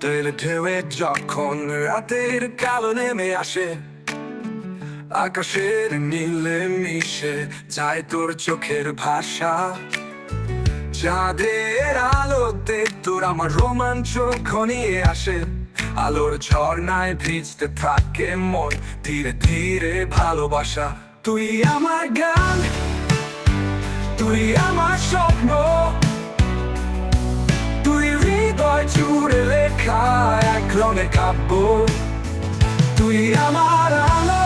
সমুদ্রের ঢেউয়ে যখন রাতের কালো নেমে আসে, আকাশের নীলে মিশে যায় তোর চোখের ভাষা। চাঁদের আলোতে তোর আমার রোমাঞ্চ ঘনিয়ে আসে, আলোর ঝর্ণায় ভিজতে থাকে মন, ধীরে ধীরে ভালোবাসা। তুই আমার গান, তুই আমার স্বপ্ন, তুই হৃদয় জুড়ে লেখা এক রঙে কাব্য। তুই আমার আলো,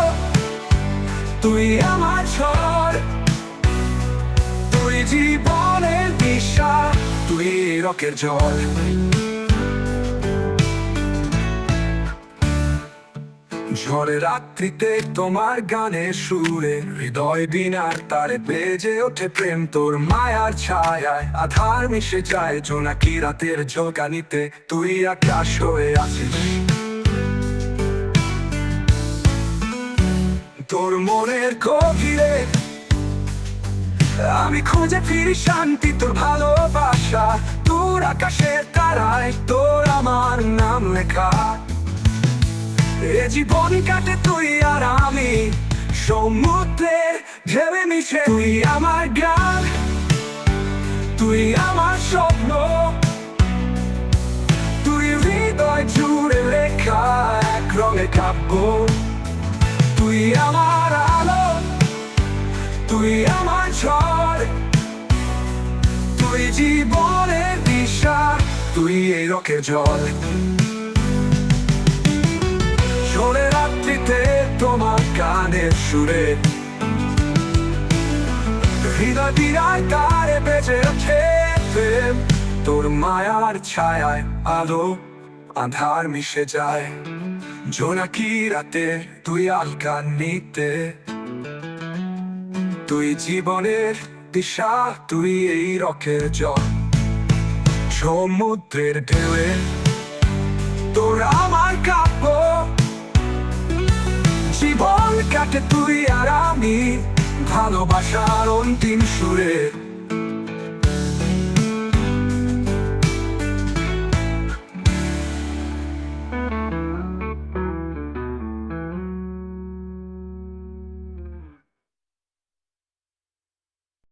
তুই আমার ঝড়, তুই জীবনের দিশা, তুই রকের জল। ঝড়ের রাত্রিতে তোমার গানের সুরে হৃদয় দিনার তারে বেজে ওঠে প্রেম। তোর মায়ার ছায়ায় আধার মিশে যায় জোনাকি রাতের ঝলকানিতে, তুই আকাশ হয়ে আছিস। তোর মনের গভীরে আমি খুঁজে ফিরি শান্তি, তোর ভালোবাসা। তোর আকাশের তারায় তোর আমার নাম লেখা। এ জীবন কাটে তুই আর আমি সমুদ্রের ঢেউয়ে মিশে। তুই আমার গান, তুই আমার স্বপ্ন, তুই হৃদয় জুড়ে লেখা এক রঙে কাব্য। তুই আমার আলো, তুই আমার ঝড়, তুই জীবনের দিশা, তুই এই রকের জল। ঝড়ের রাত্রিতে তোমার গানের সুরে হৃদয় দিনায় তারে বেজে ওঠে প্রেম। তোর মায়ার ছায়ায় আলো আধার মিশে যায় জোনাকি রাতে, তুই আলকা নিতে, তুই জীবনের দিশা, তুই এই রকের জল। সমুদ্রের ঢেউয়ে তোর আমার কাব্য, জীবন কাটে তুই আর আমি ভালোবাসার অন্তিম সুরে।